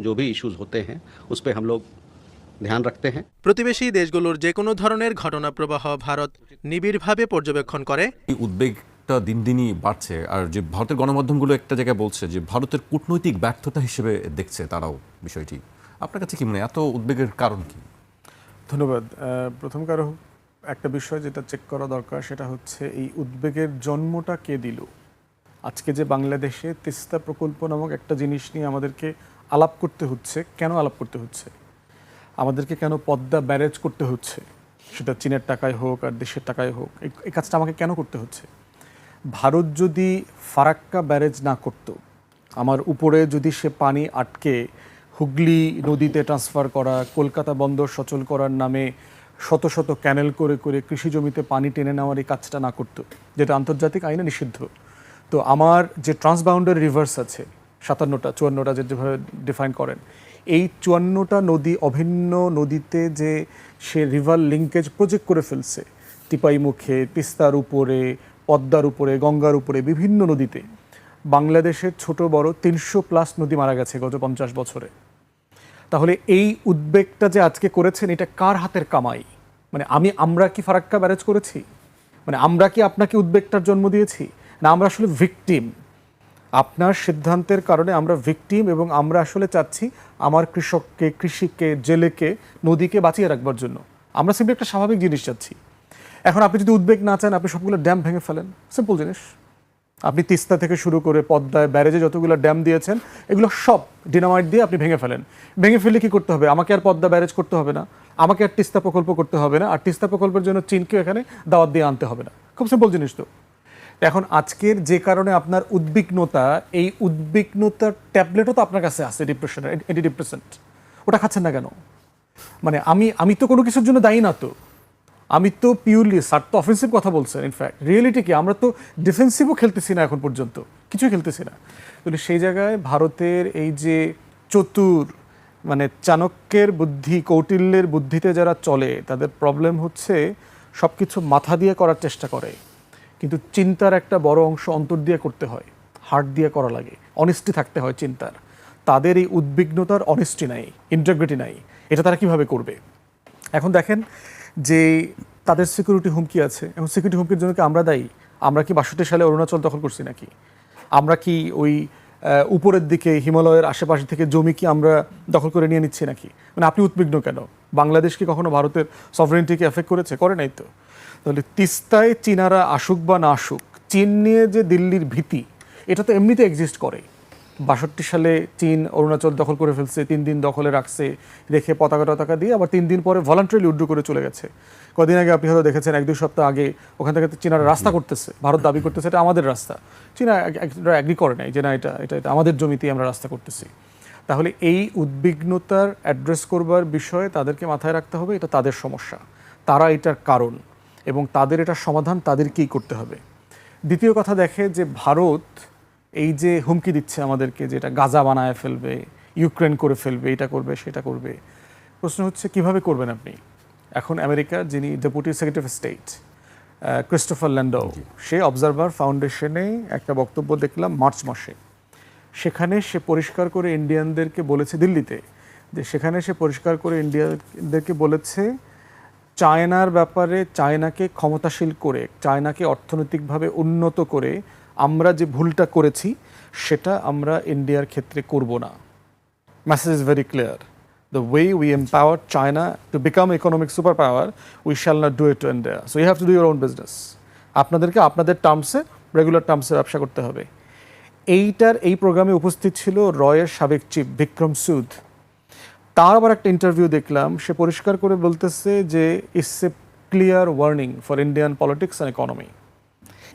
जो भी इश्यूज होते हैं उस पर हम लोग ध्यान रखते हैं। প্রতিবেশী দেশগুলোর যে কোনো ধরনের ঘটনা প্রবাহ ভারত নিবিড়ভাবে পর্যবেক্ষণ করে। এই উদ্বেগটা দিন দিনই বাড়ছে, আর যে ভারতের গণমাধ্যমগুলো একটা জায়গায় বলছে যে ভারতের কূটনৈতিক ব্যর্থতা হিসেবে দেখছে তারাও বিষয়টি। আপনার কাছে কি মনে হয় এত উদ্বেগের কারণ কি? ধন্যবাদ। প্রথম কারণ একটা বিষয় যেটা চেক করা দরকার, সেটা হচ্ছে এই উদ্বেগের জন্মটা কে দিল। আজকে যে বাংলাদেশে তিস্তা প্রকল্প নামক একটা জিনিস নিয়ে আমাদেরকে আলাপ করতে হচ্ছে, কেন আলাপ করতে হচ্ছে, আমাদেরকে কেন পদ্মা ব্যারেজ করতে হচ্ছে, সেটা চীনের টাকায় হোক আর দেশের টাকায় হোক, এই কাজটা আমাকে কেন করতে হচ্ছে? ভারত যদি ফারাক্কা ব্যারেজ না করত, আমার উপরে যদি সে পানি আটকে হুগলি নদীতে ট্রান্সফার করা, কলকাতা বন্দর সচল করার নামে শত শত ক্যানেল করে করে কৃষি জমিতে পানি টেনে নেওয়ার এই কাজটা না করতো, যেটা আন্তর্জাতিক আইনে নিষিদ্ধ, তো আমার যে ট্রান্সবাউন্ডারি রিভার্স আছে 57টা 54টা যেভাবে ডিফাইন করেন, এই 54টা নদী অভিন্ন নদীতে যে সে রিভার লিঙ্কেজ প্রজেক্ট করে ফেলছে, টিপাইমুখে, তিস্তার উপরে, পদ্মার উপরে, গঙ্গার উপরে, বিভিন্ন নদীতে বাংলাদেশের ছোট বড় 300+ নদী মারা গেছে গত 50 বছরে। তাহলে এই উদ্বেগটা যে আজকে করেছেন, এটা কার হাতের কামাই? মানে আমরা কি ফারাক্কা ব্যারেজ করেছি? মানে আমরা কি আপনাকে উদ্বেগটার জন্ম দিয়েছি? না, আমরা আসলে ভিকটিম। আপনার সিদ্ধান্তের কারণে আমরা ভিকটিম, এবং আমরা আসলে চাচ্ছি আমার কৃষককে, কৃষিকে, জেলেকে, নদীকে বাঁচিয়ে রাখবার জন্য আমরা সিম্পলি একটা স্বাভাবিক জিনিস চাচ্ছি। এখন আপনি যদি উদ্বেগ না চান, আপনি সবগুলো ড্যাম ভেঙে ফেলেন, সিম্পল জিনিস। আপনি তিস্তা থেকে শুরু করে পদ্মায় ব্যারেজে যতগুলো ড্যাম দিয়েছেন, এগুলো সব ডিনামাইট দিয়ে আপনি ভেঙে ফেলেন। ভেঙে ফেললে কি করতে হবে? আমাকে আর পদ্মা ব্যারেজ করতে হবে না, আমাকে আর তিস্তা প্রকল্প করতে হবে না, আর তিস্তা প্রকল্পের জন্য চীনকেও এখানে দাওয়াত দিয়ে আনতে হবে না। খুব সিম্পল জিনিস তো। এখন আজকের যে কারণে আপনার উদ্বিগ্নতা, এই উদ্বিগ্নতার ট্যাবলেটও তো আপনার কাছে আছে, ডিপ্রেশনের অ্যান্টিডিপ্রেসেন্ট। ওটা খাচ্ছেন না কেন? মানে আমি তো কোনো কিছুর জন্য দায়ী না, তো আমি তো পিওরলি, স্যার তো অফেন্সিভ কথা বলছেন। ইনফ্যাক্ট রিয়েলিটি কি, আমরা তো ডিফেন্সিভও খেলতেছি না এখন পর্যন্ত, কিছুই খেলতেছি না। কিন্তু সেই জায়গায় ভারতের এই যে চতুর, মানে চাণক্যের বুদ্ধি, কৌটিল্যের বুদ্ধিতে যারা চলে, তাদের প্রবলেম হচ্ছে সব কিছু মাথা দিয়ে করার চেষ্টা করে, কিন্তু চিন্তার একটা বড় অংশ অন্তর দিয়ে করতে হয়, হার্ট দিয়ে করা লাগে, অনেস্টি থাকতে হয় চিন্তার। তাদের এই উদ্বিগ্নতার অনেস্টি নাই, ইন্টিগ্রিটি নাই। এটা তারা কিভাবে করবে? এখন দেখেন যে তাদের সিকিউরিটি হুমকি আছে। এখন সিকিউরিটি হুমকির জন্য কি আমরা দায়ী? আমরা কি 62 সালে অরুণাচল দখল করছি নাকি? আমরা কি ওই উপরের দিকে হিমালয়ের আশেপাশে থেকে জমি কি আমরা দখল করে নিয়ে নিচ্ছি নাকি? মানে আপনি উদ্বিগ্ন কেন? বাংলাদেশ কি কখনো ভারতের সফরেনিটিকে এফেক্ট করেছে? করে নাই তো। তাহলে তিস্তায় চীনারা আসুক বা না আসুক, চীন নিয়ে যে দিল্লির ভীতি, এটা তো এমনিতে এক্সিস্ট করে। 62 সালে চীন অরুণাচল দখল করে ফেলছে, 3 দিন দখলে রাখছে, রেখে পতাকা দিয়ে আবার 3 দিন পরে ভলান্টারিলি উইথড্র করে চলে গেছে। কদিন আগে আপনি হয়তো দেখেছেন, 1-2 সপ্তাহ আগে ওখান থেকে চীনারা রাস্তা করতেছে, ভারত দাবি করতেছে এটা আমাদের রাস্তা। চীনা অ্যাগ্রি করে নাই যে না, এটা আমাদের জমিতেই আমরা রাস্তা করতেছি। তাহলে এই উদ্বিগ্নতার অ্যাড্রেস করবার বিষয়ে তাদেরকে মাথায় রাখতে হবে, এটা তাদের সমস্যা, তারা এটার কারণ, এবং তাদের এটা সমাধান তাদেরকেই করতে হবে। দ্বিতীয় কথা, দেখে যে ভারত এই যে হুমকি দিচ্ছে আমাদেরকে, যে এটা গাজা বানায় ফেলবে, ইউক্রেন করে ফেলবে, এটা করবে সেটা করবে। প্রশ্ন হচ্ছে কিভাবে করবেন আপনি? এখন আমেরিকা যিনি deputy secretary of state Christopher Landau, সে অবজারভার ফাউন্ডেশনে একটা বক্তব্য দেখলাম মার্চ মাসে। সেখানে সে পরিষ্কার করে ইন্ডিয়ানদেরকে বলেছে, দিল্লিতে, যে সেখানে সে পরিষ্কার করে ইন্ডিয়ানদেরকে বলেছে চায়নার ব্যাপারে, চায়নাকে ক্ষমতাশীল করে, চায়নাকে অর্থনৈতিকভাবে উন্নত করে আমরা যে ভুলটা করেছি সেটা আমরা ইন্ডিয়ার ক্ষেত্রে করব না। Message is very clear, the way we empower China to become economic super power, we shall not do it to India. So you have to do your own business. আপনাদেরকে আপনাদের টার্মসে, রেগুলার টার্মসে ব্যবসা করতে হবে। এই প্রোগ্রামে উপস্থিত ছিল রয়ের সাবেক চিফ বিক্রম সুদ। তার আবার একটা ইন্টারভিউ দেখলাম, সে পরিষ্কার করে বলতেছে যে it's a clear warning for Indian politics and economy.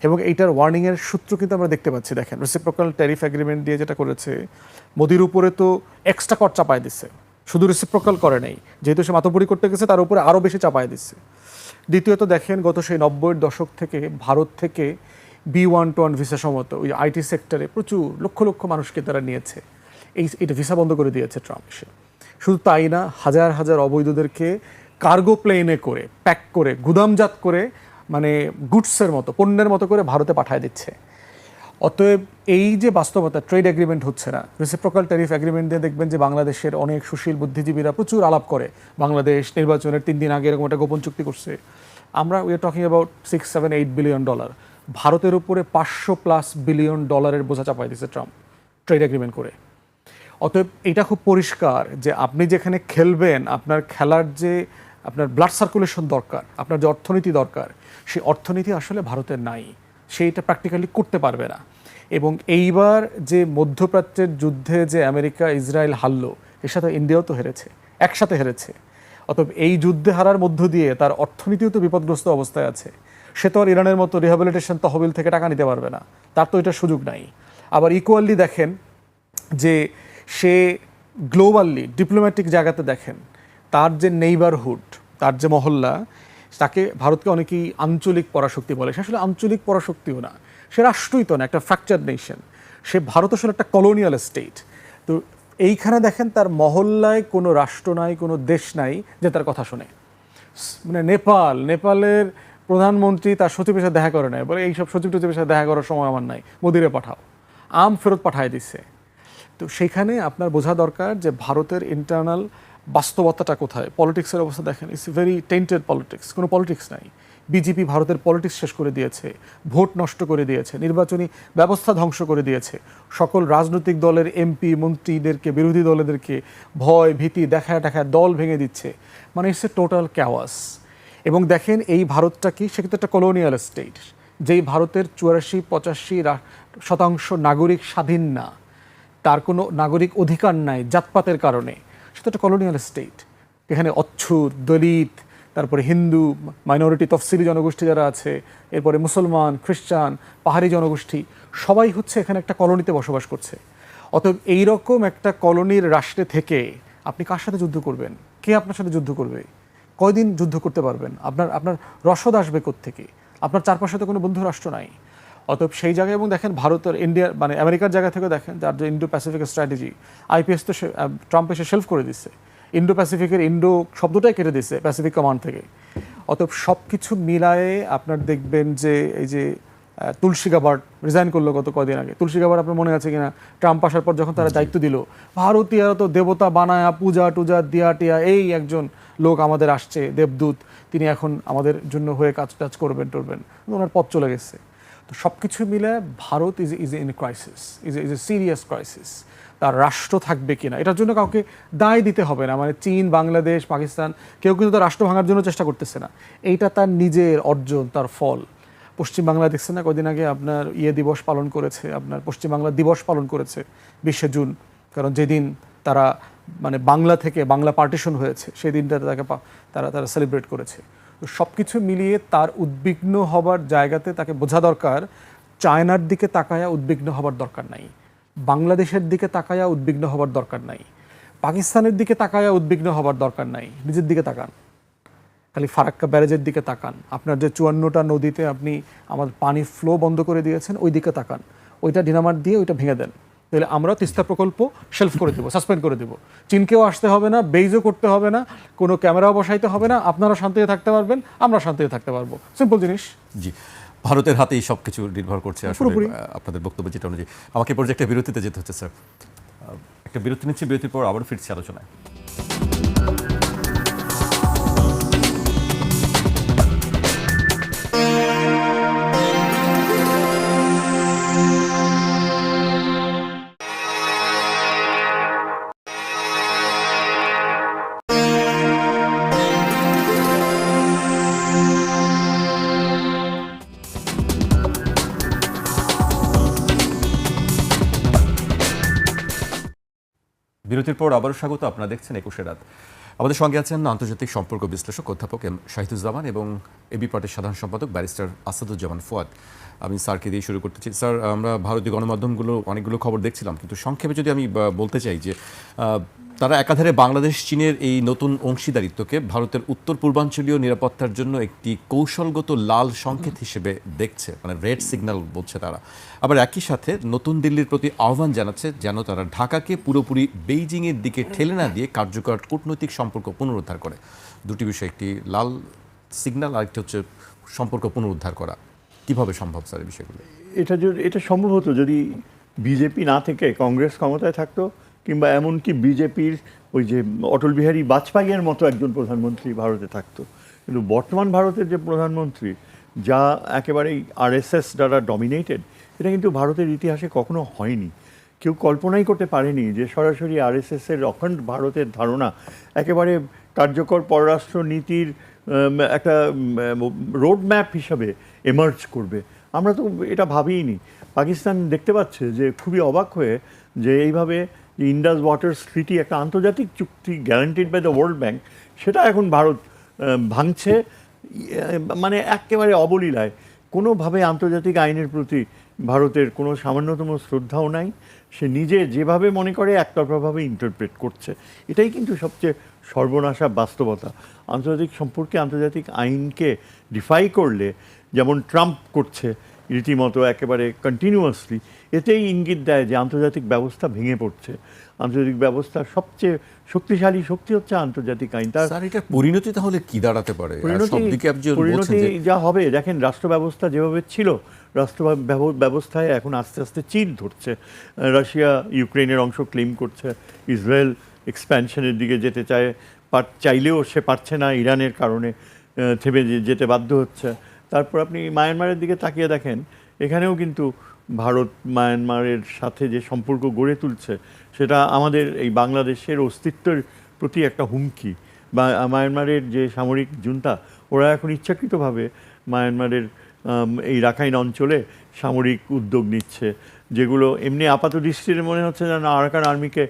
এবং এইটার ওয়ার্নিংয়ের সূত্র কিন্তু আমরা দেখতে পাচ্ছি। দেখেন, রেসিপ্রোকাল ট্যারিফ এগ্রিমেন্ট দিয়ে যেটা করেছে, মোদির উপরে তো এক্সট্রা কর চাপায় দিচ্ছে, শুধু রেসিপ্রোকাল করে নেই, যেহেতু সে মাতব্বরি করতে গেছে তার উপরে আরও বেশি চাপায় দিচ্ছে। দ্বিতীয়ত দেখেন, গত সেই 90-এর দশক থেকে ভারত থেকে B121 ভিসা সমত ওই আইটি সেক্টরে প্রচুর লক্ষ লক্ষ মানুষকে তারা নিয়েছে। এটা ভিসা বন্ধ করে দিয়েছে ট্রাম্প এসে। শুধু তাই না, হাজার হাজার অবৈধদেরকে কার্গো প্লেনে করে, প্যাক করে, গুদামজাত করে, মানে গুডসের মতো, পণ্যের মতো করে ভারতে পাঠায় দিচ্ছে। অতএব এই যে বাস্তবতা, ট্রেড এগ্রিমেন্ট হচ্ছে না, রেসিপ্রোকাল ট্যারিফ এগ্রিমেন্ট দিয়ে দেখবেন যে বাংলাদেশের অনেক সুশীল বুদ্ধিজীবীরা প্রচুর আলাপ করে, বাংলাদেশ নির্বাচনের 3 দিন আগে এরকম একটা গোপন চুক্তি করছে। আমরা we are talking about $6-7-8 billion. ভারতের উপরে $500+ বিলিয়ন বোঝা চাপাই দিচ্ছে ট্রাম্প ট্রেড এগ্রিমেন্ট করে। অতএব এটা খুব পরিষ্কার যে আপনি যেখানে খেলবেন, আপনার খেলার যে আপনার ব্লাড সার্কুলেশন দরকার, আপনার যে অর্থনীতি দরকার, সেই অর্থনীতি আসলে ভারতের নাই, সেইটা প্র্যাকটিক্যালি করতে পারবে না। এবং এইবার যে মধ্যপ্রাচ্যের যুদ্ধে যে আমেরিকা ইসরায়েল হারলো, এর সাথে ইন্ডিয়াও তো হেরেছে, একসাথে হেরেছে। অতএব এই যুদ্ধে হারার মধ্য দিয়ে তার অর্থনীতিও তো বিপদগ্রস্ত অবস্থায় আছে। সে তো আর ইরানের মতো রিহ্যাবিলিটেশন তহবিল থেকে টাকা নিতে পারবে না, তার তো এটা সুযোগ নাই। আবার ইকুয়ালি দেখেন যে সে গ্লোবালি ডিপ্লোম্যাটিক জায়গাতে দেখেন তার যে নেইবারহুড, তার যে মহল্লা, তাকে ভারতকে অনেকেই আঞ্চলিক পরাশক্তি বলে। সে আসলে আঞ্চলিক পরাশক্তিও না, সে রাষ্ট্রই তো না, একটা ফ্র্যাকচার নেশন। সে ভারত আসলে একটা কলোনিয়াল স্টেট। তো এইখানে দেখেন তার মহল্লায় কোনো রাষ্ট্র নাই, কোনো দেশ নাই যে তার কথা শোনে। মানে নেপালের প্রধানমন্ত্রী তার সচিবের সাথে দেখা করে নাই, বলে এইসব সচিব টচিবের সাথে দেখা করার সময় আমার নাই, মোদিরে পাঠাও, ফেরত পাঠায় দিচ্ছে। তো সেইখানে আপনার বোঝা দরকার যে ভারতের ইন্টারনাল বাস্তবতাটা কোথায়। পলিটিক্সের অবস্থা দেখেন, ইটস ভেরি টেন্টেড পলিটিক্স, কোনো পলিটিক্স নাই। বিজেপি ভারতের পলিটিক্স শেষ করে দিয়েছে, ভোট নষ্ট করে দিয়েছে, নির্বাচনী ব্যবস্থা ধ্বংস করে দিয়েছে, সকল রাজনৈতিক দলের এমপি মন্ত্রীদেরকে, বিরোধী দলেদেরকে ভয় ভীতি দেখায় দল ভেঙে দিচ্ছে। মানে ইটস এ টোটাল ক্যাওয়াস। এবং দেখেন এই ভারতটা কি, সে কিন্তু একটা কলোনিয়াল স্টেট, যেই ভারতের 84-85% নাগরিক স্বাধীন না, তার কোনো নাগরিক অধিকার নাই জাতপাতের কারণে, সেটা একটা কলোনিয়াল স্টেট। এখানে অচ্ছুত, দলিত, তারপরে হিন্দু মাইনরিটি তফসিলি জনগোষ্ঠী যারা আছে, এরপরে মুসলমান, খ্রিস্টান, পাহাড়ি জনগোষ্ঠী, সবাই হচ্ছে এখানে একটা কলোনিতে বসবাস করছে। অতএব এইরকম একটা কলোনির রাষ্ট্রে থেকে আপনি কার সাথে যুদ্ধ করবেন? কে আপনার সাথে যুদ্ধ করবে? কয়দিন যুদ্ধ করতে পারবেন? আপনার রসদ আসবে কোত্থেকে? আপনার চারপাশে তো কোনো বন্ধু রাষ্ট্র নাই। অতএব সেই জায়গায়, এবং দেখেন ভারতের ইন্ডিয়ার মানে আমেরিকার জায়গা থেকে দেখেন যার যে ইন্ডো প্যাসিফিক স্ট্র্যাটেজি, আইপিএস তো ট্রাম্প এসে শেলফ করে দিচ্ছে, ইন্ডো প্যাসিফিকের ইন্ডো শব্দটাই কেটে দিচ্ছে প্যাসিফিক কমান্ড থেকে। অতএব সব কিছু মিলায়ে আপনার দেখবেন যে এই যে তুলসী গাবার্ড রিজাইন করলো গত কদিন আগে, তুলসী গাবার্ড আপনার মনে আছে কিনা, ট্রাম্প আসার পর যখন তারা দায়িত্ব দিল, ভারতীয়রা তো দেবতা বানায়া পূজা টুজা দিয়া টিয়া, এই একজন লোক আমাদের আসছে দেবদূত, তিনি এখন আমাদের জন্য হয়ে কাজ টাজ করবেন টরবেন, ওনার পথ চলে গেছে। তো সব কিছু মিলে Bharat is in crisis, is a serious crisis. তার রাষ্ট্র থাকবে কিনা এটার জন্য কাউকে দায় দিতে হবে না। মানে চীন, বাংলাদেশ, পাকিস্তান কেউ কিন্তু তার রাষ্ট্র ভাঙার জন্য চেষ্টা করতেছে না, এইটা তার নিজের অর্জন, তার ফল। পশ্চিম বাংলা দেখছেন না, কদিন আগে আপনার দিবস পালন করেছে, আপনার পশ্চিম বাংলা দিবস পালন করেছে 20শে জুন, কারণ যেদিন তারা মানে বাংলা থেকে বাংলা পার্টিশন হয়েছে সেই দিনটাতে তারা সেলিব্রেট করেছে। তো সব কিছু মিলিয়ে তার উদ্বিগ্ন হবার জায়গাতে তাকে বোঝা দরকার, চায়নার দিকে তাকায়া উদ্বিগ্ন হবার দরকার নাই, বাংলাদেশের দিকে তাকায়া উদ্বিগ্ন হবার দরকার নাই, পাকিস্তানের দিকে তাকায়া উদ্বিগ্ন হবার দরকার নাই। নিজের দিকে তাকান, খালি ফারাক্কা ব্যারেজের দিকে তাকান, আপনার যে 54টা নদীতে আপনি আমাদের পানি ফ্লো বন্ধ করে দিয়েছেন ওই দিকে তাকান, ওইটা ডিনামার দিয়ে ওইটা ভেঙে দেন, তাহলে আমরা তিস্তা প্রকল্প শেলফ করে দেবো, সাসপেন্ড করে দেবো। চীনকেও আসতে হবে না, বেইজও করতে হবে না, কোনো ক্যামেরাও বসাইতে হবে না, আপনারা শান্তিতে থাকতে পারবেন, আমরা শান্তিতে থাকতে পারবো, সিম্পল জিনিস। জি, ভারতের হাতেই সব কিছু নির্ভর করছে আসলে পুরোপুরি। আপনাদের বক্তব্য যেটা অনুযায়ী। আমাকে পর্যায়ে একটা বিরতিতে যেতে হচ্ছে স্যার, একটা বিরতি নিচ্ছি, বিরতির পর আবারও ফিরছি আলোচনায়। বিরতির পর আবারও স্বাগত, আপনারা দেখছেন 21 রাত। আমাদের সঙ্গে আছেন আন্তর্জাতিক সম্পর্ক বিশ্লেষক অধ্যাপক এম শাহিদুজ্জামান এবং এবি পার্টির সাধারণ সম্পাদক ব্যারিস্টার আসাদুজ্জামান ফুয়াদ। আমি স্যারকে দিয়ে শুরু করতে চাই। স্যার, আমরা ভারতীয় গণমাধ্যমগুলো অনেকগুলো খবর দেখছিলাম, কিন্তু সংক্ষেপে যদি আমি বলতে চাই যে তারা একাধারে বাংলাদেশ চীনের এই নতুন অংশীদারিত্বকে ভারতের উত্তর পূর্বাঞ্চলীয় নিরাপত্তার জন্য একটি কৌশলগত লাল সংকেত হিসেবে দেখছে, মানে রেড সিগন্যাল বলছে তারা। আবার একই সাথে নতুন দিল্লির প্রতি আহ্বান জানাচ্ছে যেন তারা ঢাকাকে পুরোপুরি বেইজিংয়ের দিকে ঠেলে না দিয়ে কার্যকর কূটনৈতিক সম্পর্ক পুনরুদ্ধার করে। দুটি বিষয়, একটি লাল সিগন্যাল আর একটি হচ্ছে সম্পর্ক পুনরুদ্ধার করা। কিভাবে সম্ভব স্যার এই বিষয়গুলো? এটা সম্ভব হতো যদি বিজেপি না থেকে কংগ্রেস ক্ষমতায় থাকতো, কিংবা এমনকি বিজেপির ওই যে অটল বিহারী বাজপেয়ীর মতো একজন প্রধানমন্ত্রী ভারতে থাকতো। কিন্তু বর্তমান ভারতের যে প্রধানমন্ত্রী, যা একেবারেই আরএসএস দ্বারা ডমিনেটেড, এটা কিন্তু ভারতের ইতিহাসে কখনো হয়নি। কেউ কল্পনাই করতে পারেনি যে সরাসরি আরএসএসের অখণ্ড ভারতের ধারণা একেবারে কার্যকর পররাষ্ট্র নীতির একটা রোড ম্যাপ হিসাবে এমার্জ করবে। আমরা তো এটা ভাবিনি। পাকিস্তান দেখতে পাচ্ছে যে খুবই অবাক হয়ে যে এইভাবে ইন্ডাস ওয়াটার্স ট্রিটি, একটা আন্তর্জাতিক চুক্তি guaranteed by the World Bank, সেটা এখন ভারত ভাঙছে, মানে একেবারে অবলীলায়। কোনোভাবে আন্তর্জাতিক আইনের প্রতি ভারতের কোনো সামান্যতম শ্রদ্ধাও নাই। সে নিজে যেভাবে মনে করে একতরফাভাবে ইন্টারপ্রেট করছে। এটাই কিন্তু সবচেয়ে সর্বনাশা বাস্তবতা। আন্তর্জাতিক সম্পর্কে আন্তর্জাতিক আইনকে ডিফাই করলে, যেমন ট্রাম্প করছে রীতিমতো একেবারে কন্টিনিউয়াসলি, এতেই ইঙ্গিত দেয় যে আন্তর্জাতিক ব্যবস্থা ভেঙে পড়ছে। আন্তর্জাতিক ব্যবস্থার সবচেয়ে শক্তিশালী শক্তি হচ্ছে আন্তর্জাতিক আইন। তার স্যার, এটা পরিণতি তাহলে কি দাঁড়াতে পারে? পরিণতি যা হবে, দেখেন রাষ্ট্র ব্যবস্থা যেভাবে ছিল, রাষ্ট্র ব্যবস্থায় এখন আস্তে আস্তে চীন ধরছে। রাশিয়া ইউক্রেনের অংশ ক্লেম করছে। ইসরায়েল এক্সপ্যানশনের দিকে যেতে চাইলেও সে পারছে না, ইরানের কারণে থেমে যেতে বাধ্য হচ্ছে। তারপর আপনি মায়ানমারের দিকে তাকিয়ে দেখেন, এখানেও কিন্তু ভারত মায়ানমারের সাথে যে সম্পর্ক গড়ে তুলছে, সেটা আমাদের এই বাংলাদেশের অস্তিত্বের প্রতি একটা হুমকি। বা মায়ানমারের যে সামরিক জুন্তা, ওরা এখন ইচ্ছাকৃতভাবে মায়ানমারের এই রাখাইন অঞ্চলে সামরিক উদ্যোগ নিচ্ছে, যেগুলো এমনি আপাত দৃষ্টিতে মনে হচ্ছে যেন আরাকান আর্মিকে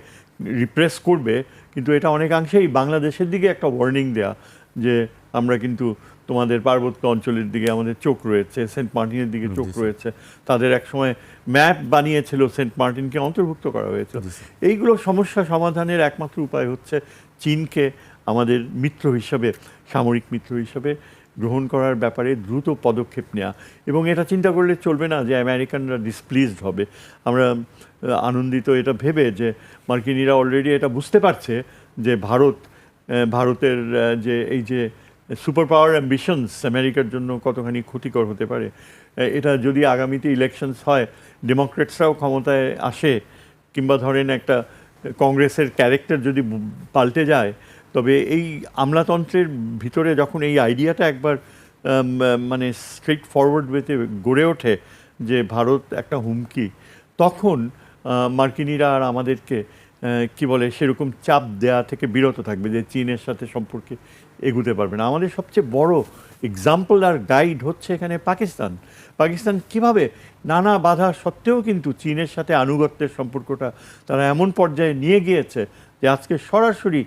রিপ্রেস করবে, কিন্তু এটা অনেকাংশেই বাংলাদেশের দিকে একটা ওয়ার্নিং দেয়া যে আমরা কিন্তু তোমাদের পার্বত্য অঞ্চলের দিকে আমাদের চোখ রয়েছে, সেন্ট মার্টিনের দিকে চোখ রয়েছে। তাদের একসময় ম্যাপ বানিয়েছিল, সেন্ট মার্টিনকে অন্তর্ভুক্ত করা হয়েছিল। এইগুলো সমস্যা সমাধানের একমাত্র উপায় হচ্ছে চীনকে আমাদের মিত্র হিসাবে, সামরিক মিত্র হিসাবে গ্রহণ করার ব্যাপারে দ্রুত পদক্ষেপ নেওয়া। এবং এটা চিন্তা করলে চলবে না যে আমেরিকানরা ডিসপ্লিজড হবে। আমরা আনন্দিত এটা ভেবে যে মার্কিনিরা অলরেডি এটা বুঝতে পারছে যে ভারতের যে এই যে সুপার পাওয়ার অ্যাম্বিশনস আমেরিকার জন্য কতখানি ক্ষতিকর হতে পারে। এটা যদি আগামীতে ইলেকশনস হয়, ডেমোক্রেটসরাও ক্ষমতায় আসে, কিংবা ধরেন একটা কংগ্রেসের ক্যারেক্টার যদি পাল্টে যায়, তবে এই আমলাতন্ত্রের ভিতরে যখন এই আইডিয়াটা একবার মানে স্ট্রেট ফরওয়ার্ড ওয়েতে গড়ে ওঠে যে ভারত একটা হুমকি, তখন মার্কিনিরা আর আমাদেরকে কি বলে সেরকম চাপ দেয়া থেকে বিরত থাকবে যে চীনের সাথে সম্পর্কে এগুতে পারবে না। আমাদের সবচেয়ে বড় এক্সাম্পল আর গাইড হচ্ছে এখানে পাকিস্তান কিভাবে নানা বাধা সত্ত্বেও কিন্তু চীনের সাথে আনুগত্যের সম্পর্কটা তারা এমন পর্যায়ে নিয়ে গিয়েছে যে আজকে সরাসরি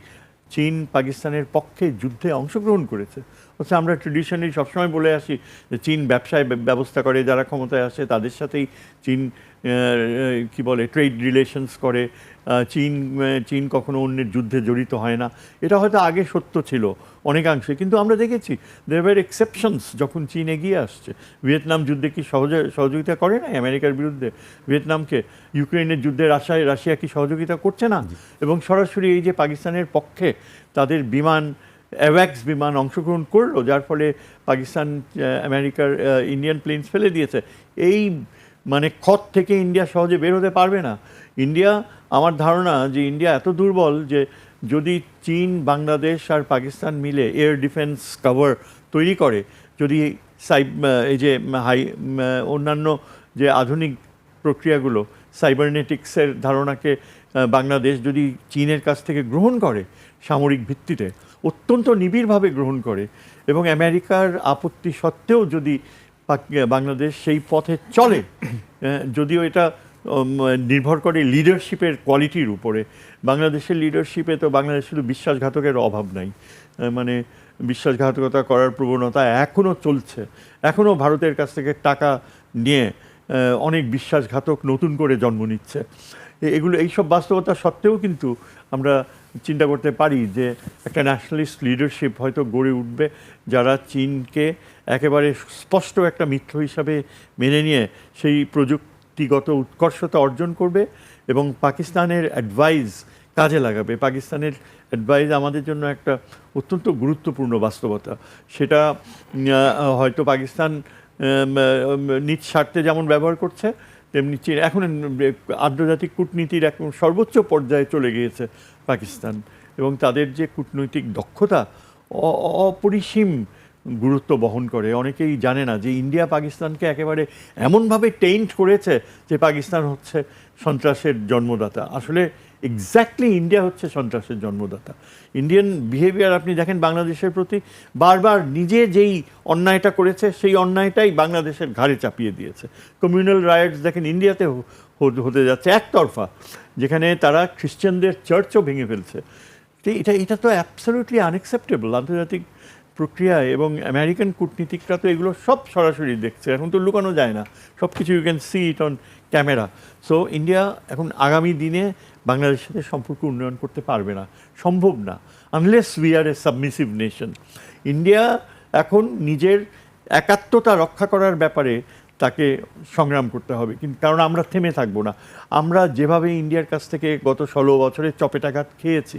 চীন পাকিস্তানের পক্ষে যুদ্ধে অংশগ্রহণ করেছে। হচ্ছে আমরা ট্রেডিশনালি সবসময় বলে আসি যে চীন ব্যবসায় ব্যবস্থা করে, যারা ক্ষমতায় আসে তাদের সাথেই চীন কি বলে ট্রেড রিলেশনস করে। চীন কখনো অন্যের যুদ্ধে জড়িত হয় না। এটা হয়তো আগে সত্য ছিল অনেকাংশে, কিন্তু আমরা দেখেছি দেয়ার ওয়্যার এক্সেপশনস যখন চীন এগিয়ে আসছে। ভিয়েতনাম যুদ্ধে কি সহযোগিতা করে না আমেরিকার বিরুদ্ধে ভিয়েতনামকে? ইউক্রেনের যুদ্ধের আশায় রাশিয়া কি সহযোগিতা করছে না? এবং সরাসরি এই যে পাকিস্তানের পক্ষে তাদের বিমান, অ্যাওয়াক্স বিমান অংশগ্রহণ করলো, যার ফলে পাকিস্তান আমেরিকার ইন্ডিয়ান প্লেনস ফেলে দিয়েছে। এই মানে ক্ষত থেকে ইন্ডিয়া সহজে বের হতে পারবে না। আমার ধারণা যে ইন্ডিয়া এত দুর্বল যে যদি চীন, বাংলাদেশ আর পাকিস্তান মিলে এয়ার ডিফেন্স কভার তৈরি করে, যদি এই যে অন্যান্য যে আধুনিক প্রক্রিয়াগুলো, সাইবারনেটিক্সের ধারণাকে বাংলাদেশ যদি চীনের কাছ থেকে গ্রহণ করে, সামরিক ভিত্তিতে অত্যন্ত নিবিড়ভাবে গ্রহণ করে, এবং আমেরিকার আপত্তি সত্ত্বেও যদি বাংলাদেশ সেই পথে চলে, যদিও এটা নির্ভর করে লিডারশিপের কোয়ালিটির উপরে। বাংলাদেশের লিডারশিপে তো বাংলাদেশ শুধু বিশ্বাসঘাতকের অভাব নাই, মানে বিশ্বাসঘাতকতা করার প্রবণতা এখনও চলছে। এখনও ভারতের কাছ থেকে টাকা নিয়ে অনেক বিশ্বাসঘাতক নতুন করে জন্ম নিচ্ছে। এইসব বাস্তবতা সত্ত্বেও কিন্তু আমরা চিন্তা করতে পারি যে একটা ন্যাশনালিস্ট লিডারশিপ হয়তো গড়ে উঠবে, যারা চীনকে একেবারে স্পষ্ট একটা মিত্র হিসাবে মেনে নিয়ে সেই প্রযুক্তিগত উৎকর্ষতা অর্জন করবে এবং পাকিস্তানের অ্যাডভাইস কাজে লাগাবে। পাকিস্তানের অ্যাডভাইস আমাদের জন্য একটা অত্যন্ত গুরুত্বপূর্ণ বাস্তবতা। সেটা হয়তো পাকিস্তান নিজ স্বার্থে যেমন ব্যবহার করছে, তেমনি চীন এখন আন্তর্জাতিক কূটনীতির এখন সর্বোচ্চ পর্যায়ে চলে গিয়েছে পাকিস্তান, এবং তাদের যে কূটনৈতিক দক্ষতা অপরিসীম গুরুত্ব বহন করে। অনেকেই জানে না যে ইন্ডিয়া পাকিস্তানকে একেবারে এমনভাবে টেইন্ট করেছে যে পাকিস্তান হচ্ছে সন্ত্রাসের জন্মদাতা। আসলে এক্স্যাক্টলি ইন্ডিয়া হচ্ছে সন্ত্রাসের জন্মদাতা। ইন্ডিয়ান বিহেভিয়ার আপনি দেখেন বাংলাদেশের প্রতি, বারবার নিজে যেই অন্যায়টা করেছে সেই অন্যায়টাই বাংলাদেশের ঘাড়ে চাপিয়ে দিয়েছে। কমিউনাল রাইটস দেখেন ইন্ডিয়াতে হতে যাচ্ছে একতরফা, যেখানে তারা খ্রিশ্চানদের চার্চও ভেঙে ফেলছে। এটা তো অ্যাবসলিউটলি আনএক্সেপ্টেবল আন্তর্জাতিক প্রক্রিয়ায়, এবং আমেরিকান কূটনীতিকরা তো এগুলো সব সরাসরি দেখছে, এখন তো লুকানো যায় না, সব কিছু you can see it on camera. So India এখন আগামী দিনে বাংলাদেশের সাথে সম্পর্ক উন্নয়ন করতে পারবে না, সম্ভব না, unless we are A submissive nation. India এখন নিজের একাত্মতা রক্ষা করার ব্যাপারে তাকে সংগ্রাম করতে হবে, কিন্তু কারণ আমরা থেমে থাকবো না। আমরা যেভাবে ইন্ডিয়ার কাছ থেকে গত 16 বছরে চপেটাঘাত খেয়েছি,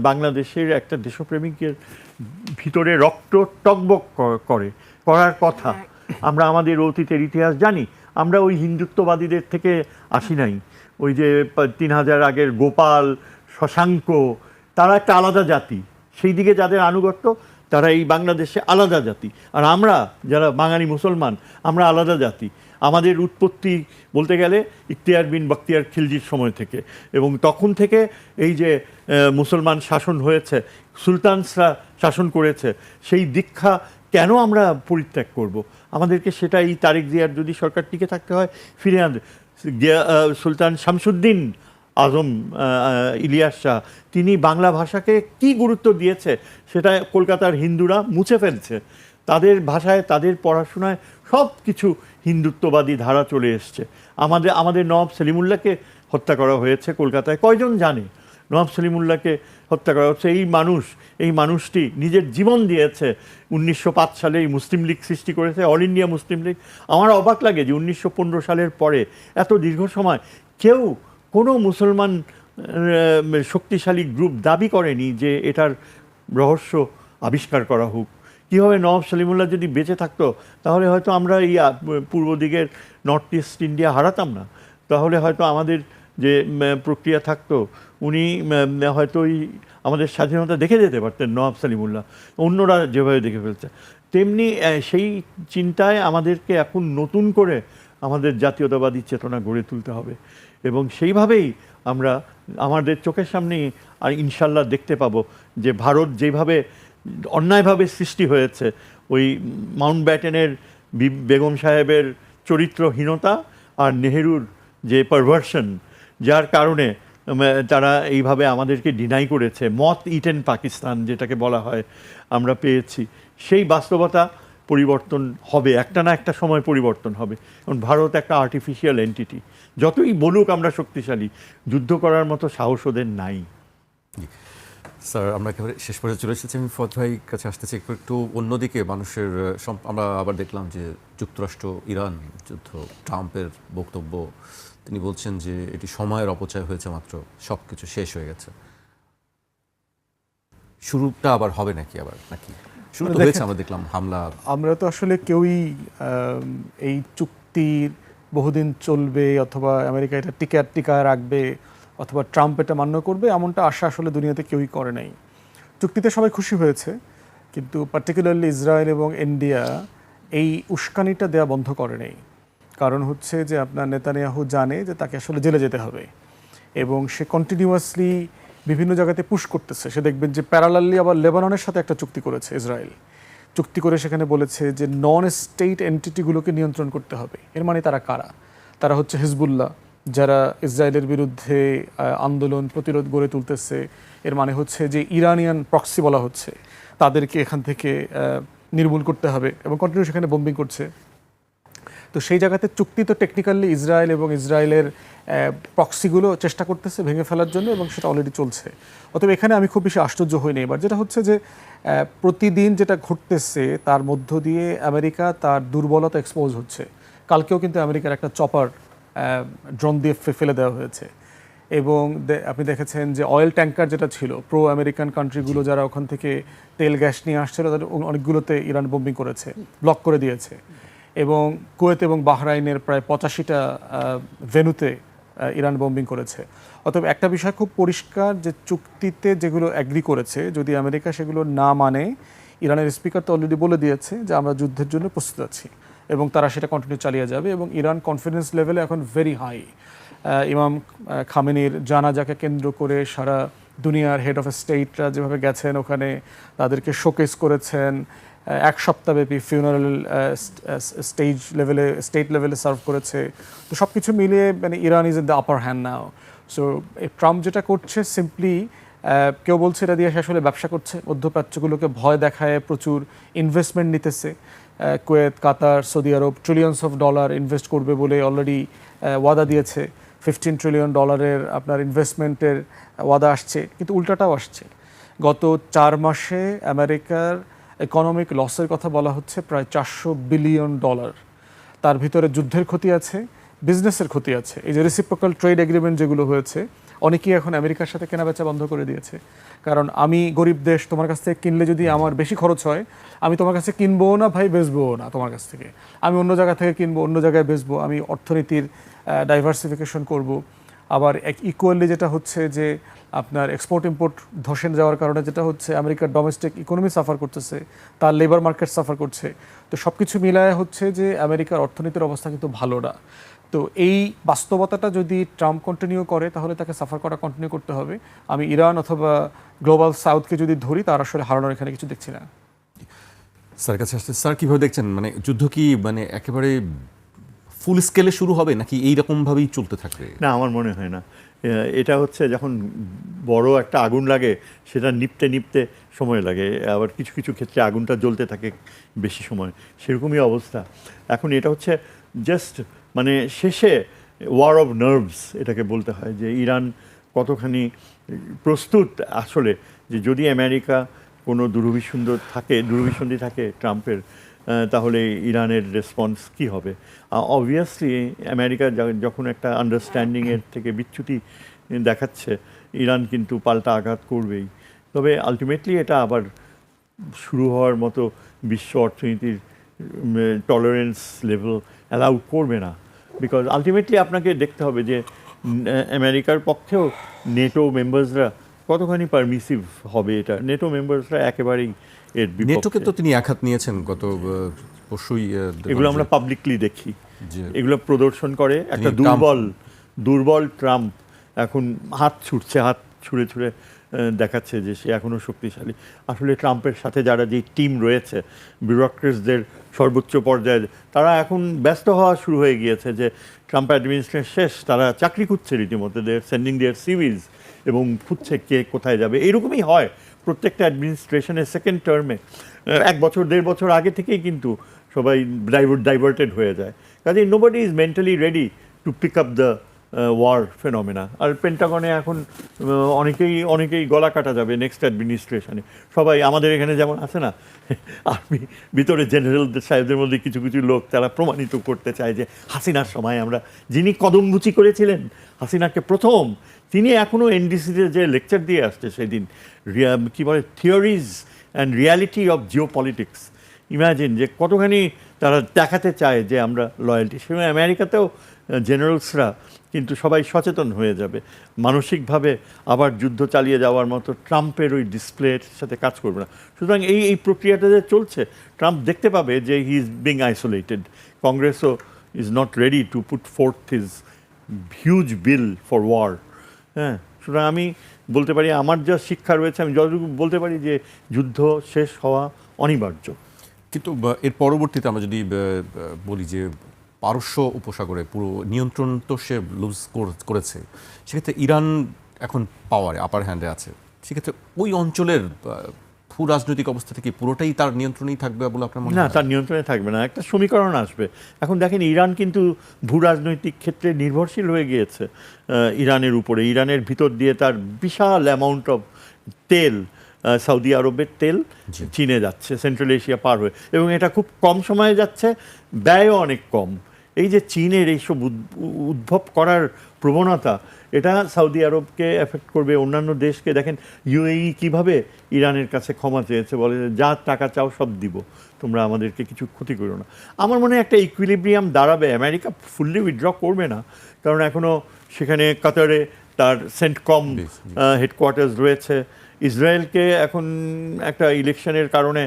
বাংলাদেশের একটা দেশপ্রেমিকের ভিতরে রক্ত টকবক করার কথা। আমরা আমাদের অতীতের ইতিহাস জানি, আমরা ওই হিন্দুত্ববাদীদের থেকে আসি নাই। ওই যে 3000 আগের গোপাল, শশাঙ্ক, তারা একটা আলাদা জাতি, সেই দিকে যাদের আনুগত্য তারা এই বাংলাদেশে আলাদা জাতি। আর আমরা যারা বাঙালি মুসলমান, আমরা আলাদা জাতি। আমাদের উৎপত্তি বলতে গেলে ইখতিয়ার বিন বখতিয়ার খিলজির সময় থেকে, এবং তখন থেকে এই যে মুসলমান শাসন হয়েছে, সুলতানরা শাসন করেছে, সেই দীক্ষা কেন আমরা পরিত্যাগ করব? আমাদেরকে সেটা এই তারেক জিয়ার যদি সরকার টিকে থাকতে হয় ফিরে আনতে। সুলতান শামসুদ্দিন আজম ইলিয়াস শাহ, তিনি বাংলা ভাষাকে কি গুরুত্ব দিয়েছে সেটা কলকাতার হিন্দুরা মুছে ফেলছে। তাদের ভাষায়, তাদের পড়াশোনায় সব কিছু হিন্দুত্ববাদী ধারা চলে এসছে। আমাদের নবাব সলিমুল্লাহকে হত্যা করা হয়েছে কলকাতায়, কয়জন জানে? নবাব সলিমুল্লাহকে হত্যা করা হচ্ছে। এই মানুষটি নিজের জীবন দিয়েছে। 1905 সালে এই মুসলিম লীগ সৃষ্টি করেছে, অল ইন্ডিয়া মুসলিম লীগ। আমার অবাক লাগে যে 1915 সালের পরে এত দীর্ঘ সময় কোনো মুসলমান শক্তিশালী গ্রুপ দাবি করেনি যে এটার রহস্য আবিষ্কার করা হোক। কীভাবে নবাব সলিমুল্লাহ যদি বেঁচে থাকতো, তাহলে হয়তো আমরা এই পূর্ব দিকের নর্থ ইস্ট ইন্ডিয়া হারাতাম না। তাহলে হয়তো আমাদের যে প্রক্রিয়া থাকতো, উনি হয়তো আমাদের স্বাধীনতা দেখে যেতে পারতেন নবাব সলিমুল্লাহ, অন্যরা যেভাবে দেখে ফেলছে। তেমনি সেই চিন্তায় আমাদেরকে এখন নতুন করে আমাদের জাতীয়তাবাদী চেতনা গড়ে তুলতে হবে, এবং সেইভাবেই আমরা আমাদের চোখের সামনেই আর ইনশাল্লাহ দেখতে পাবো যে ভারত যেভাবে অন্যায়ভাবে সৃষ্টি হয়েছে, ওই মাউন্ট ব্যাটেনের বেগম সাহেবের চরিত্রহীনতা আর নেহেরুর যে পারভার্সন, যার কারণে তারা এইভাবে আমাদেরকে ডিনাই করেছে, মত ইটেন পাকিস্তান যেটাকে বলা হয়, আমরা পেয়েছি। সেই বাস্তবতা পরিবর্তন হবে, একটা না একটা সময় পরিবর্তন হবে। কারণ ভারত একটা আর্টিফিশিয়াল এন্টিটি, যতই বলুক আমরা শক্তিশালী, যুদ্ধ করার মতো সাহস ওদের নাই। স্যার, আমরা একেবারে শেষ পর্যায়ে চলে এসেছি। আমি ফত ভাই কাছে আসতে চাই একটু অন্যদিকে মানুষের। আমরা আবার দেখলাম যে যুক্তরাষ্ট্র ইরান যুদ্ধ, ট্রাম্পের বক্তব্য, তিনি বলছেন যে এটি সময়ের অপচয় হয়েছে, মাত্র সব কিছু শেষ হয়ে গেছে। শুরুটা আবার হবে নাকি শুরু তো হয়েছে, আমরা দেখলাম হামলা। আমরা তো আসলে কেউই এই চুক্তির বহুদিন চলবে অথবা আমেরিকা এটা টিকায় রাখবে অথবা ট্রাম্প এটা মান্য করবে এমনটা আশা আসলে দুনিয়াতে কেউই করে নাই। চুক্তিতে সবাই খুশি হয়েছে, কিন্তু পার্টিকুলারলি ইসরায়েল এবং ইন্ডিয়া এই উস্কানিটা দেওয়া বন্ধ করে নেই। কারণ হচ্ছে যে আপনার নেতানিয়াহু জানে যে তাকে আসলে জেলে যেতে হবে, এবং সে কন্টিনিউয়াসলি বিভিন্ন জায়গাতে পুশ করতেছে। সে দেখবেন যে প্যারালালি আবার লেবাননের সাথে একটা চুক্তি করেছে ইসরায়েল, চুক্তি করে সেখানে বলেছে যে নন স্টেট এন্টিটিগুলোকে নিয়ন্ত্রণ করতে হবে। এর মানে তারা কারা? তারা হচ্ছে হিজবুল্লাহ, যারা ইসরায়েলের বিরুদ্ধে আন্দোলন প্রতিরোধ গড়ে তুলতেছে। এর মানে হচ্ছে যে ইরানিয়ান প্রক্সি বলা হচ্ছে, তাদেরকে এখান থেকে নির্মূল করতে হবে, এবং কন্টিনিউ সেখানে বোম্বিং করছে। তো সেই জায়গাতে চুক্তি তো টেকনিক্যালি ইসরায়েল এবং ইসরায়েলের প্রক্সিগুলো চেষ্টা করতেছে ভেঙে ফেলার জন্য, এবং সেটা অলরেডি চলছে। অতএব এখানে আমি খুব বেশি আশ্চর্য হইনি। এবার যেটা হচ্ছে যে প্রতিদিন যেটা ঘটতেছে তার মধ্য দিয়ে আমেরিকা তার দুর্বলতা এক্সপোজ হচ্ছে। কালকেও কিন্তু আমেরিকার একটা চপার ড্রোন দিয়ে ফেলে দেওয়া হয়েছে, এবং আপনি দেখেছেন যে অয়েল ট্যাঙ্কার যেটা ছিল, প্রো আমেরিকান কান্ট্রিগুলো যারা ওখান থেকে তেল গ্যাস নিয়ে আসছিল, তাদের অনেকগুলোতে ইরান বোম্বিং করেছে, ব্লক করে দিয়েছে। এবং কুয়েত এবং বাহরাইনের প্রায় 85টা ভেন্যুতে ইরান বোম্বিং করেছে। অতএব একটা বিষয় খুব পরিষ্কার যে চুক্তিতে যেগুলো অ্যাগ্রি করেছে, যদি আমেরিকা সেগুলো না মানে, ইরানের স্পিকার তো অলরেডি বলে দিয়েছে যে আমরা যুদ্ধের জন্য প্রস্তুত আছি এবং তারা সেটা কন্টিনিউ চালিয়ে যাবে। এবং ইরান কনফিডেন্স লেভেলে এখন ভেরি হাই। ইমাম খামেনির জানাজাকে কেন্দ্র করে সারা দুনিয়ার হেড অফ স্টেটরা যেভাবে গেছেন, ওখানে তাদেরকে শোকেস করেছেন, এক সপ্তাহব্যাপী ফিউনারাল স্টেট লেভেলে সার্ভ করেছে। তো সব কিছু মিলিয়ে মানে Iran is in the upper hand now. So Trump যেটা করছে সিম্পলি, কেউ বলছে এটা দিয়ে সে আসলে ব্যবসা করছে, মধ্যপ্রাচ্যগুলোকে ভয় দেখায় প্রচুর ইনভেস্টমেন্ট নিতেছে। কুয়েত, কাতার, সৌদি আরব ট্রিলিয়নস অফ ডলার ইনভেস্ট করবে বলে অলরেডি ওয়াদা দিয়েছে। $15 ট্রিলিয়ন আপনার ইনভেস্টমেন্টের ওয়াদা আসছে, কিন্তু উল্টাটাও আসছে। গত 4 মাসে আমেরিকার ইকোনমিক লসের কথা বলা হচ্ছে প্রায় $400 বিলিয়ন। তার ভিতরে যুদ্ধের ক্ষতি আছে, বিজনেসের ক্ষতি আছে। এই যে রেসিপ্রোকাল ট্রেড এগ্রিমেন্ট যেগুলো হয়েছে, অনেকেই এখন আমেরিকার সাথে কেনাবেচা বন্ধ করে দিয়েছে। কারণ আমি গরিব দেশ, তোমার কাছ থেকে কিনলে যদি আমার বেশি খরচ হয়, আমি তোমার কাছে কিনবো না ভাই, বেচবো না তোমার কাছ থেকে, আমি অন্য জায়গা থেকে কিনবো, অন্য জায়গায় বেচবো, আমি অর্থনীতির ডাইভার্সিফিকেশন করব। আবার ইকুয়ালি যেটা হচ্ছে যে আপনার এক্সপোর্ট ইম্পোর্ট ধসে যাওয়ার কারণে যেটা হচ্ছে আমেরিকার ডোমেস্টিক ইকোনমি সাফার করতেছে, তার লেবার মার্কেট সাফার করছে। তো সব কিছু মিলায় হচ্ছে যে আমেরিকার অর্থনীতির অবস্থা কিন্তু ভালো না। তো এই বাস্তবতাটা যদি ট্রাম্প কন্টিনিউ করে, তাহলে তাকে সাফার করা কন্টিনিউ করতে হবে। আমি ইরান অথবা গ্লোবাল সাউথকে যদি ধরি, তার আসলে হারানোর এখানে কিছু দেখছি না। স্যার কাছে আসছে। স্যার কীভাবে দেখছেন, মানে যুদ্ধ কি মানে একেবারে ফুল স্কেলে শুরু হবে নাকি এইরকমভাবেই চলতে থাকবে? না, আমার মনে হয় না। এটা হচ্ছে যখন বড় একটা আগুন লাগে, সেটা নিপতে নিপতে সময় লাগে, আবার কিছু কিছু ক্ষেত্রে আগুনটা জ্বলতে থাকে বেশি সময়, সেরকমই অবস্থা। এখন এটা হচ্ছে জাস্ট মানে শেষে ওয়ার অফ নার্ভস এটাকে বলতে হয়, যে ইরান কতখানি প্রস্তুত আসলে, যে যদি আমেরিকা কোনো দুরভিসন্ধি থাকে ট্রাম্পের, তাহলে ইরানের রেসপন্স কি হবে। অবভিয়াসলি আমেরিকা যখন একটা আন্ডারস্ট্যান্ডিংয়ের থেকে বিচ্যুতি দেখাচ্ছে, ইরান কিন্তু পাল্টা আঘাত করবেই। তবে আলটিমেটলি এটা আবার শুরু হওয়ার মতো বিশ্ব অর্থনীতির টলারেন্স লেভেল অ্যালাউ করবে না। বিকজ আলটিমেটলি আপনাকে দেখতে হবে যে আমেরিকার পক্ষেও নেটো মেম্বার্সরা কতখানি পারমিসিভ হবে। এটা নেটো মেম্বার্সরা একেবারেই এর বিপক্ষে। নেটোকে তো তিনি আঘাত নিয়েছেন গত পরশুই। এগুলো আমরা পাবলিকলি দেখি, এগুলো প্রদর্শন করে একটা দুর্বল ট্রাম্প এখন হাত ছুঁড়ে ছুঁড়ে দেখাচ্ছে যে সে এখনও শক্তিশালী। আসলে ট্রাম্পের সাথে যারা যে টিম রয়েছে, বিউরোক্রেটসদের সর্বোচ্চ পর্যায়ে, তারা এখন ব্যস্ত হওয়া শুরু হয়ে গিয়েছে যে ট্রাম্প অ্যাডমিনিস্ট্রেশন শেষ, তারা চাকরি খুঁজছে রীতিমতো, দে সেন্ডিং দেয়ার সিভিজ এবং খুঁজছে কে কোথায় যাবে। এইরকমই হয় প্রত্যেকটা অ্যাডমিনিস্ট্রেশনের সেকেন্ড টার্মে। 1 বছর 1.5 বছর আগে থেকেই কিন্তু সবাই ডাইভার্টেড হয়ে যায়। কাজে nobody is mentally ready to pick up the war phenomena. আর পেন্টাগনে এখন অনেকেই গলা কাটা যাবে নেক্সট অ্যাডমিনিস্ট্রেশনে। সবাই আমাদের এখানে যেমন আছে না, আর্মি ভিতরে জেনারেলদের সাহেবদের মধ্যে কিছু কিছু লোক, তারা প্রমাণিত করতে চায় যে হাসিনার সময় আমরা, যিনি কদমবুচি করেছিলেন হাসিনাকে প্রথম, তিনি এখনও এনডিসিতে যে লেকচার দিয়ে আসছে সেদিন, কী বলে, theories and reality of Jio politics. Imagine যে কতখানি তারা দেখাতে চায় যে আমরা লয়্যালটি। সেখানে আমেরিকাতেও জেনারেলসরা কিন্তু সবাই সচেতন হয়ে যাবে, মানসিকভাবে আবার যুদ্ধ চালিয়ে যাওয়ার মতো ট্রাম্পের ওই ডিসপ্লের সাথে কাজ করবে না। সুতরাং এই প্রক্রিয়াটা যে চলছে, ট্রাম্প দেখতে পাবে যে হি ইজ বিং আইসোলেটেড, কংগ্রেসও is not ready to put forth his huge bill for war. হ্যাঁ, সুতরাং আমি বলতে পারি, আমার যা শিক্ষা রয়েছে, আমি যতটুকু বলতে পারি যে যুদ্ধ শেষ হওয়া অনিবার্য। কিন্তু এর পরবর্তীতে আমরা যদি বলি যে পারস্য উপসাগরে পুরো নিয়ন্ত্রণ তো সে লুজ করেছে, সেক্ষেত্রে ইরান এখন পাওয়ারে আপার হ্যান্ডে আছে, সেক্ষেত্রে ওই অঞ্চলের ভূ রাজনৈতিক অবস্থা থেকে পুরোটাই তার নিয়ন্ত্রণেই থাকবে বলে আপনার মনে হয়? না, তার নিয়ন্ত্রণে থাকবে না, একটা সমীকরণ আসবে। এখন দেখেন, ইরান কিন্তু ভূ রাজনৈতিক ক্ষেত্রে নির্ভরশীল হয়ে গিয়েছে ইরানের উপরে। ইরানের ভিতর দিয়ে তার বিশাল অ্যামাউন্ট অফ তেল, সৌদি আরবের তেল চীনে যাচ্ছে, সেন্ট্রাল এশিয়া পার হয়ে, এবং এটা খুব কম সময়ে যাচ্ছে, ব্যয়ও অনেক কম। এই যে চীনের এইসব উদ্ভব করার প্রবণতা, এটা সৌদি আরবকে এফেক্ট করবে, অন্যান্য দেশকে। দেখেন ইউএই কিভাবে ইরানের কাছে ক্ষমা চেয়েছে, বলে যে যা টাকা চাও সব দিব, তোমরা আমাদেরকে কিছু ক্ষতি করো না। আমার মনে হয় একটা ইকুইলিব্রিয়াম দাঁড়াবে। আমেরিকা ফুললি উইথড্র করবে না, কারণ এখনও সেখানে কাতারে তার সেন্টকম হেডকোয়ার্টার্স রয়েছে। ইসরায়েলকে এখন একটা ইলেকশনের কারণে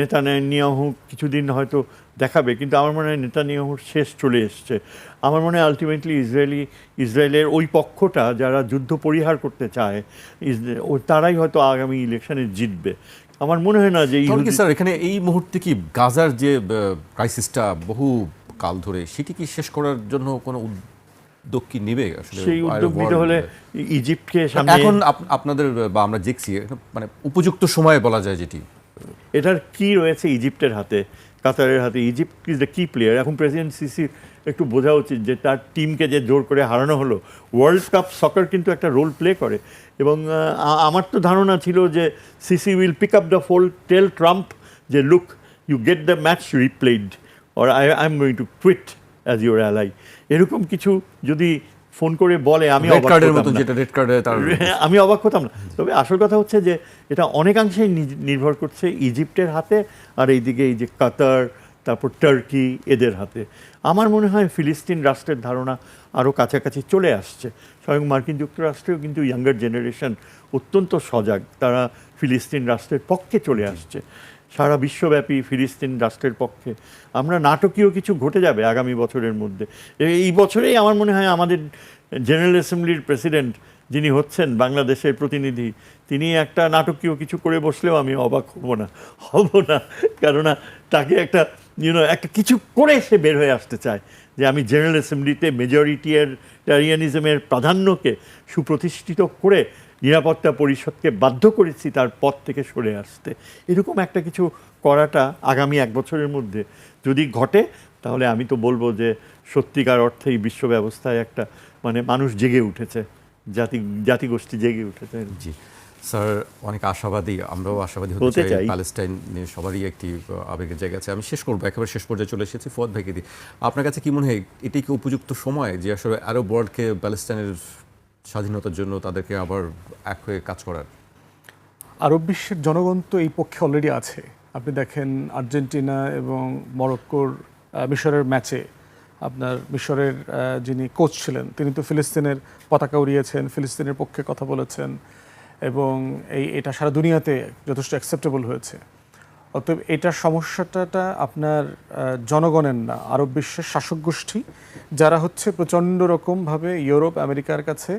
নেতানিয়াহু কিছুদিন হয়তো দেখাবে, কিন্তু আমার মনে হয় নেতানিয়াহুর শেষ চলে এসছে। আমার মনে হয় আলটিমেটলি ইসরায়েলের ওই পক্ষটা যারা যুদ্ধ পরিহার করতে চায়, তারাই হয়তো আগামী ইলেকশনে জিতবে। আমার মনে হয় না যে স্যার এখানে এই মুহূর্তে কি গাজার যে ক্রাইসিসটা বহু কাল ধরে, সেটি কি শেষ করার জন্য কোনো উদ্যোগ কি নেবে? আসলে সেই উদ্যোগ নিতে হলে ইজিপ্টকে সামনে, এখন আপনাদের বা আমরা দেখছি মানে উপযুক্ত সময়ে বলা যায় যেটি, এটার কি রয়েছে ইজিপ্টের হাতে, কাতারের হাতে। ইজিপ্ট ইজ দ্য কি প্লেয়ার। এখন প্রেসিডেন্ট সিসি একটু বোঝা উচিত যে তার টিমকে যে জোর করে হারানো হলো, ওয়ার্ল্ড কাপ সকার কিন্তু একটা রোল প্লে করে। এবং আমার তো ধারণা ছিল যে Sisi will pick up the phone, tell Trump যে look, you get the match replayed or I am going to quit as your ally, এরকম কিছু যদি ফোন করে বলে আমি আমি অবাক হতাম না। তবে আসল কথা হচ্ছে যে এটা অনেকাংশেই নির্ভর করছে ইজিপ্টের হাতে, আর এইদিকে এই যে কাতার, তারপর টার্কি, এদের হাতে। আমার মনে হয় ফিলিস্তিন রাষ্ট্রের ধারণা আরও কাছাকাছি চলে আসছে। স্বয়ং মার্কিন যুক্তরাষ্ট্রেও কিন্তু ইয়াঙ্গার জেনারেশন অত্যন্ত সজাগ, তারা ফিলিস্তিন রাষ্ট্রের পক্ষে চলে আসছে। সারা বিশ্বব্যাপী ফিলিস্তিন রাষ্ট্রের পক্ষে আমরা নাটকীয় কিছু ঘটে যাবে আগামী বছরের মধ্যে। এই বছরেই আমার মনে হয় আমাদের জেনারেল অ্যাসেম্বলির প্রেসিডেন্ট যিনি হচ্ছেন বাংলাদেশের প্রতিনিধি, তিনি একটা নাটকীয় কিছু করে বসলেও আমি অবাক হব না, কেননা তাকে একটা একটা কিছু করে সে বের হয়ে আসতে চায় যে আমি জেনারেল অ্যাসেম্বলিতে মেজরিটিয়ারিয়ানিজমের প্রাধান্যকে সুপ্রতিষ্ঠিত করে নিরাপত্তা পরিষদকে বাধ্য করেছি তার পদ থেকে সরে আসতে। এরকম একটা কিছু করাটা আগামী এক বছরের মধ্যে যদি ঘটে, তাহলে আমি তো বলবো যে সত্যিকার অর্থেই বিশ্ব ব্যবস্থায় একটা মানে মানুষ জেগে উঠেছে, জাতিগোষ্ঠী জেগে উঠেছে। জি স্যার, অনেক আশাবাদী, আমরাও আশাবাদী হতে চাই। প্যালেস্টাইন নিয়ে সবারই একটি আবেগের জায়গা আছে। আমি শেষ করবো, একেবারে শেষ পর্যায়ে চলে এসেছি। ফুয়াদ ভাইকে দিই, আপনার কাছে কি মনে হয় এটি কি উপযুক্ত সময় যে আসলে আরব ওয়ার্ল্ডকে প্যালেস্টাইনের স্বাধীনতার জন্য তাদেরকে আবার এক হয়ে কাজ করার? আরব বিশ্বের জনগণ তো এই পক্ষে অলরেডি আছে। আপনি দেখেন আর্জেন্টিনা এবং মরক্কোর মিশরের ম্যাচে আপনার মিশরের যিনি কোচ ছিলেন তিনি তো ফিলিস্তিনের পতাকা উড়িয়েছেন, ফিলিস্তিনের পক্ষে কথা বলেছেন, এবং এটা সারা দুনিয়াতে যথেষ্ট অ্যাকসেপ্টেবল হয়েছে। অতএব এটার সমস্যাটা আপনার জনগণের না, আরব বিশ্বের শাসক গোষ্ঠী যারা হচ্ছে প্রচণ্ড রকমভাবে ইউরোপ আমেরিকার কাছে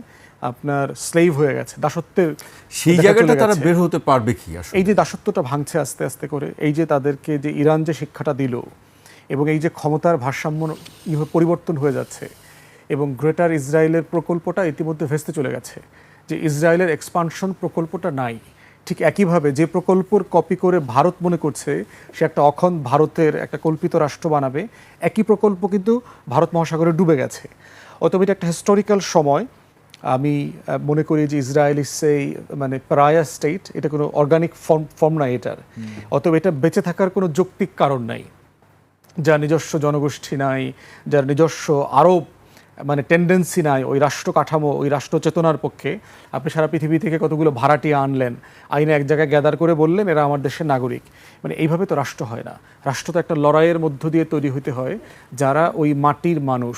আপনার স্লেভ হয়ে গেছে, দাসত্বের সেই জায়গাটা তারা বের হতে পারবে কি? এই যে দাসত্বটা ভাঙছে আস্তে আস্তে করে, এই যে তাদেরকে যে ইরান যে শিক্ষাটা দিল, এবং এই যে ক্ষমতার ভারসাম্য পরিবর্তন হয়ে যাচ্ছে, এবং গ্রেটার ইসরায়েলের প্রকল্পটা ইতিমধ্যে ভেস্তে চলে গেছে, যে ইসরায়েলের এক্সপানশন প্রকল্পটা নাই। ঠিক একইভাবে যে প্রকল্পর কপি করে ভারত মনে করছে সে একটা অখণ্ড ভারতের একটা কল্পিত রাষ্ট্র বানাবে, একই প্রকল্প কিন্তু ভারত মহাসাগরে ডুবে গেছে। অতএব এটা একটা হিস্টোরিক্যাল সময়। আমি মনে করি যে ইসরায়েল ইজ সেই মানে প্রায়া স্টেট, এটা কোনো অর্গানিক ফর্ম নাই এটার। অতএব এটা বেঁচে থাকার কোনো যৌক্তিক কারণ নাই। যার নিজস্ব জনগোষ্ঠী নাই, যার নিজস্ব আরব মানে টেন্ডেন্সি নাই ওই রাষ্ট্র কাঠামো, ওই রাষ্ট্র চেতনার পক্ষে, আপনি সারা পৃথিবী থেকে কতগুলো ভাড়াটিয়া আনলেন, আইনে এক জায়গায় গ্যাদার করে বললেন এরা আমার দেশের নাগরিক। মানে এইভাবে তো রাষ্ট্র হয় না। রাষ্ট্র তো একটা লড়াইয়ের মধ্য দিয়ে তৈরি হতে হয়, যারা ওই মাটির মানুষ,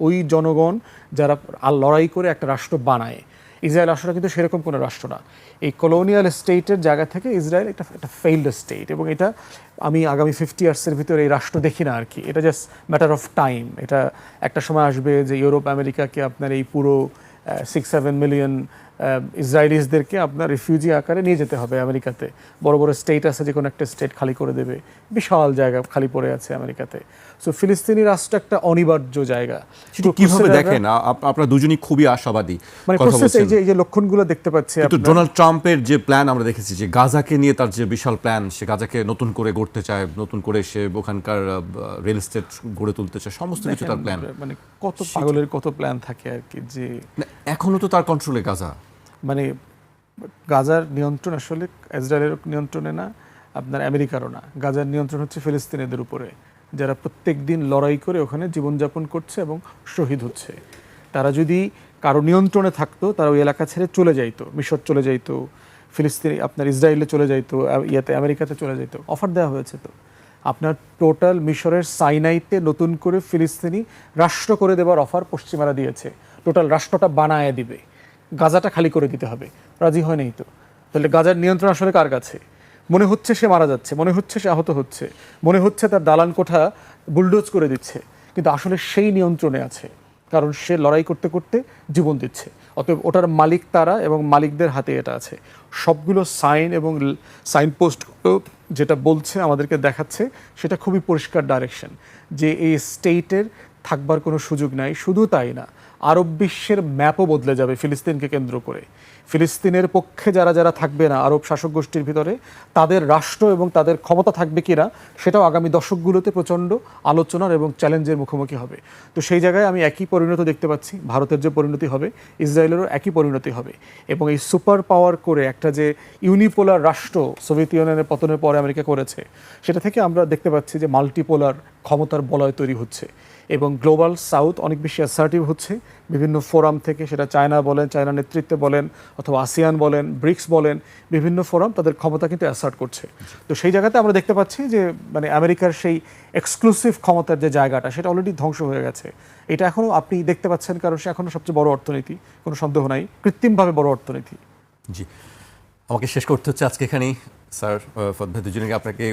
ওই জনগণ যারা লড়াই করে একটা রাষ্ট্র বানায়। ইসরায়েল রাষ্ট্রটা কিন্তু সেরকম কোনো রাষ্ট্র না। এই কলোনিয়াল স্টেটের জায়গা থেকে ইসরায়েল একটা ফেইল্ড স্টেট, এবং এটা আমি আগামী 50 ইয়ার্সের ভিতরে এই রাষ্ট্র দেখি না আর কি। এটা জাস্ট ম্যাটার অফ টাইম। এটা একটা সময় আসবে যে ইউরোপ আমেরিকাকে আপনার এই পুরো 6-7 মিলিয়ন ইসরায়েলিসদেরকে আপনার রিফিউজি আকারে নিয়ে যেতে হবে আমেরিকাতে। বড় বড় স্টেট আছে, যে কোনো একটা স্টেট খালি করে দেবে, বিশাল জায়গা খালি পড়ে আছে আমেরিকাতে। সো ফিলিস্তিনি রাষ্ট্র একটা অনিবার্য জায়গা। কিভাবে দেখেন? আপনারা দুজনই খুবই আশাবাদী, মানে এই যে লক্ষণগুলো দেখতে পাচ্ছি। কিন্তু ডোনাল্ড ট্রাম্পের যে প্ল্যান আমরা দেখেছি, যে গাজাকে নিয়ে তার যে বিশাল প্ল্যান, সে গাজাকে নতুন করে গড়তে চায়, নতুন করে সে ওখানকার রিয়েল এস্টেট গড়ে তুলতে চায়, সমস্ত কিছু তার প্ল্যান। মানে কত পাগলের কত প্ল্যান থাকে আর কি। যে এখনো তো তার কন্ট্রোলে গাজা, মানে গাজার নিয়ন্ত্রণ আসলে ইসরায়েলের নিয়ন্ত্রণে না, আপনার আমেরিকারও না। গাজার নিয়ন্ত্রণ হচ্ছে ফিলিস্তিনিদের উপরে। যারা প্রত্যেক দিন লড়াই করে ওখানে জীবনযাপন করছে এবং শহীদ হচ্ছে। তারা যদি কারো নিয়ন্ত্রণে থাকতো তারা ওই এলাকা ছেড়ে চলে যাইতো, মিশর চলে যাইতো, ফিলিস্তিনি আপনার ইসরায়েলে চলে যাইতো, আমেরিকাতে চলে যাইতো। অফার দেওয়া হয়েছে তো আপনার টোটাল মিশরের সাইনাইতে নতুন করে ফিলিস্তিনি রাষ্ট্র করে দেওয়ার অফার পশ্চিমারা দিয়েছে, টোটাল রাষ্ট্রটা বানায় দিবে, গাজাটা খালি করে দিতে হবে। রাজি হয় নাই তো। তাহলে গাজার নিয়ন্ত্রণ আসলে কার কাছে? মনে হচ্ছে সে মারা যাচ্ছে, মনে হচ্ছে সে আহত হচ্ছে, মনে হচ্ছে তার দালান কোঠা বুলডোজ করে দিচ্ছে, কিন্তু আসলে সেই নিয়ন্ত্রণে আছে, কারণ সে লড়াই করতে করতে জীবন দিচ্ছে। অতএব ওটার মালিক তারা এবং মালিকদের হাতে এটা আছে। সবগুলো সাইন এবং সাইনপোস্টগুলো যেটা বলছে আমাদেরকে দেখাচ্ছে সেটা খুবই পরিষ্কার ডাইরেকশন যে এই স্টেটের থাকবার কোনো সুযোগ নাই। শুধু তাই না, আরব বিশ্বের ম্যাপও বদলে যাবে ফিলিস্তিনকে কেন্দ্র করে। ফিলিস্তিনের পক্ষে যারা যারা থাকবে না আরব শাসক গোষ্ঠীর ভিতরে, তাদের রাষ্ট্র এবং তাদের ক্ষমতা থাকবে কিনা সেটাও আগামী দশকগুলোতে প্রচণ্ড আলোচনার এবং চ্যালেঞ্জের মুখোমুখি হবে। তো সেই জায়গায় আমি একই পরিণতি দেখতে পাচ্ছি, ভারতের যে পরিণতি হবে ইসরায়েলেরও একই পরিণতি হবে। এবং এই সুপার পাওয়ার করে একটা যে ইউনিপোলার রাষ্ট্র সোভিয়েত ইউনিয়নের পতনের পরে আমেরিকা করেছে, সেটা থেকে আমরা দেখতে পাচ্ছি যে মাল্টিপোলার ক্ষমতার বলয় তৈরি হচ্ছে এবং গ্লোবাল সাউথ অনেক বেশি অ্যাসার্টিভ হচ্ছে বিভিন্ন ফোরাম থেকে, সেটা চায়না বলেন, চায়না নেতৃত্বে বলেন, অথবা আসিয়ান বলেন, ব্রিক্স বলেন, বিভিন্ন ফোরাম তাদের ক্ষমতা কিন্তু অ্যাসার্ট করছে। তো সেই জায়গাতে আমরা দেখতে পাচ্ছি যে মানে আমেরিকার সেই এক্সক্লুসিভ ক্ষমতার যে জায়গাটা সেটা অলরেডি ধ্বংস হয়ে গেছে। এটা এখনও আপনি দেখতে পাচ্ছেন, কারণ সে এখনও সবচেয়ে বড় অর্থনীতি, কোনো সন্দেহ নাই, কৃত্রিমভাবে বড় অর্থনীতি। জি, আমাকে শেষ করতে হচ্ছে আজকে এখানেই। স্যার, ফত ভাই, দুজনকে আপনাকে